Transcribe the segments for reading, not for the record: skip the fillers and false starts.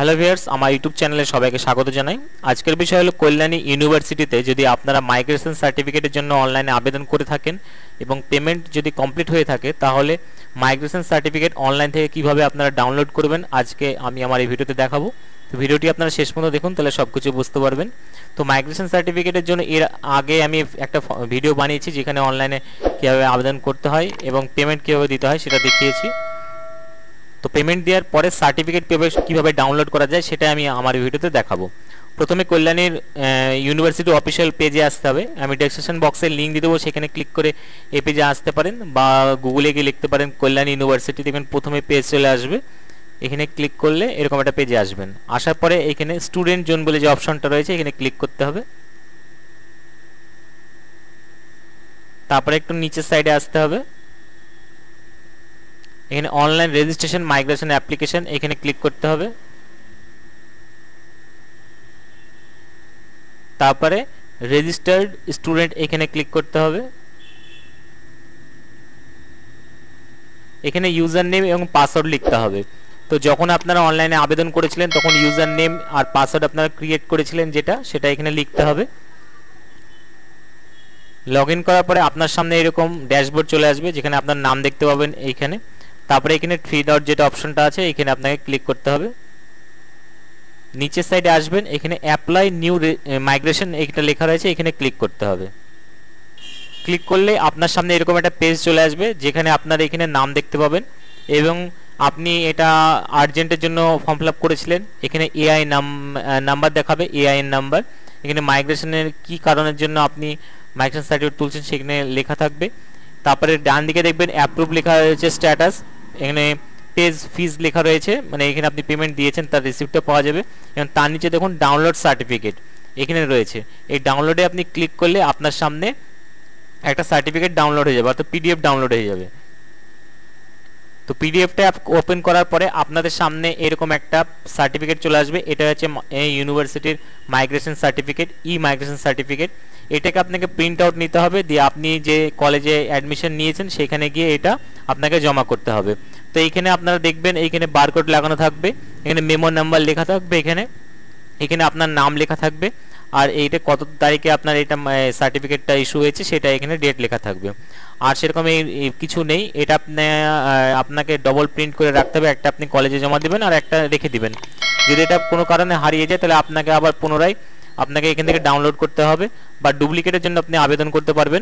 Hello viewers, আমার YouTube চ্যানেলে সবাইকে স্বাগত জানাই। আজকের বিষয় হলো কল্যাণী ইউনিভার্সিটিতে যদি আপনারা মাইগ্রেশন সার্টিফিকেটের জন্য অনলাইনে আবেদন করে থাকেন এবং পেমেন্ট যদি কমপ্লিট হয়ে থাকে, তাহলে মাইগ্রেশন সার্টিফিকেট অনলাইন থেকে কিভাবে আপনারা ডাউনলোড করবেন আজকে আমি আমার এই ভিডিওতে দেখাবো। তো ভিডিওটি আপনারা শেষ পর্যন্ত দেখুন, তাহলে সব কিছু বুঝতে পারবেন। তো মাইগ্রেশন সার্টিফিকেটের জন্য এর আগে আমি একটা ভিডিও বানিয়েছি যেখানে অনলাইনে কীভাবে আবেদন করতে হয় এবং পেমেন্ট কীভাবে দিতে হয় সেটা দেখিয়েছি। তো পেমেন্ট দেওয়ার পরে সার্টিফিকেট কীভাবে ডাউনলোড করা যায় সেটা আমি আমার ভিডিওতে দেখাবো। প্রথমে কল্যাণীর ইউনিভার্সিটি অফিসিয়াল পেজে আসতে হবে। আমি ডেসক্রিপশন বক্সে লিঙ্ক দিয়ে দেবো, সেখানে ক্লিক করে এই পেজে আসতে পারেন বা গুগলে গিয়ে লিখতে পারেন কল্যাণী ইউনিভার্সিটি, দেখবেন প্রথমে পেজ চলে আসবে। এখানে ক্লিক করলে এরকম একটা পেজে আসবেন। আসার পরে এখানে স্টুডেন্ট জোন বলে যে অপশনটা রয়েছে এখানে ক্লিক করতে হবে। তারপরে একটু নিচের সাইডে আসতে হবে। এখানে অনলাইন রেজিস্ট্রেশন মাইগ্রেশন অ্যাপ্লিকেশন এখানে ক্লিক করতে হবে। তারপরে রেজিস্টার্ড স্টুডেন্ট এখানে ক্লিক করতে হবে। এখানে ইউজার নেম এবং পাসওয়ার্ড লিখতে হবে। তো যখন আপনারা অনলাইনে আবেদন করেছিলেন তখন ইউজার নেম আর পাসওয়ার্ড আপনারা ক্রিয়েট করেছিলেন সেটা এখানে লিখতে হবে। লগ ইন করার পরে আপনার সামনে এরকম ড্যাশবোর্ড চলে আসবে যেখানে আপনার নাম দেখতে পাবেন এইখানে। তারপরে এখানে 3 ডট যেটা অপশনটা আছে এখানে আপনাকে ক্লিক করতে হবে। নিচের সাইডে আসবেন, এখানে অ্যাপ্লাই নিউ মাইগ্রেশন এটা লেখা রয়েছে, এখানে ক্লিক করতে হবে। ক্লিক করলে আপনার সামনে এরকম একটা পেজ চলে আসবে যেখানে আপনার এখানে নাম দেখতে পাবেন এবং আপনি এটা আর্জেন্টের জন্য ফর্ম ফিল আপ করেছিলেন। এখানে এআই নাম্বার দেখাবে, এআইএন নাম্বার। এখানে মাইগ্রেশনের কি কারণের জন্য আপনি মাইগ্রেশন সার্টিফিকেট তুলছেন সেখানে লেখা থাকবে। তারপরে ডান দিকে দেখবেন অ্যাপ্রুভ লেখা রয়েছে, স্ট্যাটাস। এখানে পেজ ফিজ লেখা রয়েছে, মানে এখানে আপনি পেমেন্ট দিয়েছেন তার রিসিপ্টটা পাওয়া যাবে। এবং তার নিচে দেখুন ডাউনলোড সার্টিফিকেট এখানে রয়েছে। এই ডাউনলোডে আপনি ক্লিক করলে আপনার সামনে একটা সার্টিফিকেট ডাউনলোড হয়ে যাবে, অর্থাৎ পিডিএফ ডাউনলোড হয়ে যাবে। তো পিডিএফটা ওপেন করার পরে আপনাদের সামনে এরকম একটা সার্টিফিকেট চলে আসবে। এটা হচ্ছে ইউনিভার্সিটির মাইগ্রেশন সার্টিফিকেট, ই মাইগ্রেশন সার্টিফিকেট। এটাকে আপনাকে প্রিন্ট আউট নিতে হবে, দিয়ে আপনি যে কলেজে অ্যাডমিশন নিয়েছেন সেখানে গিয়ে এটা আপনাকে জমা করতে হবে। তো এইখানে আপনারা দেখবেন এইখানে বারকোড লাগানো থাকবে, এখানে মেমো নাম্বার লেখা থাকবে, এখানে আপনার নাম লেখা থাকবে, আর এইটা কত তারিখে আপনার এটা সার্টিফিকেটটা ইস্যু হয়েছে সেটা এখানে ডেট লেখা থাকবে। আর সেরকম কিছু নেই, এটা আপনাকে ডবল প্রিন্ট করে রাখতে হবে। একটা আপনি কলেজে জমা দেবেন আর একটা রেখে দিবেন। যদি এটা কোনো কারণে হারিয়ে যায় তাহলে আপনাকে আবার পুনরায় আপনাকে এখান থেকে ডাউনলোড করতে হবে, বা ডুপ্লিকেটের জন্য আপনি আবেদন করতে পারবেন,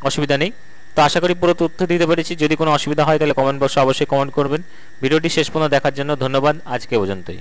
অসুবিধা নেই। তো আশা করি পুরো তথ্য দিতে পেরেছি। যদি কোনো অসুবিধা হয় তাহলে কমেন্ট বক্সে অবশ্যই কমেন্ট করবেন। ভিডিওটি শেষ পর্যন্ত দেখার জন্য ধন্যবাদ। আজকে পর্যন্তই।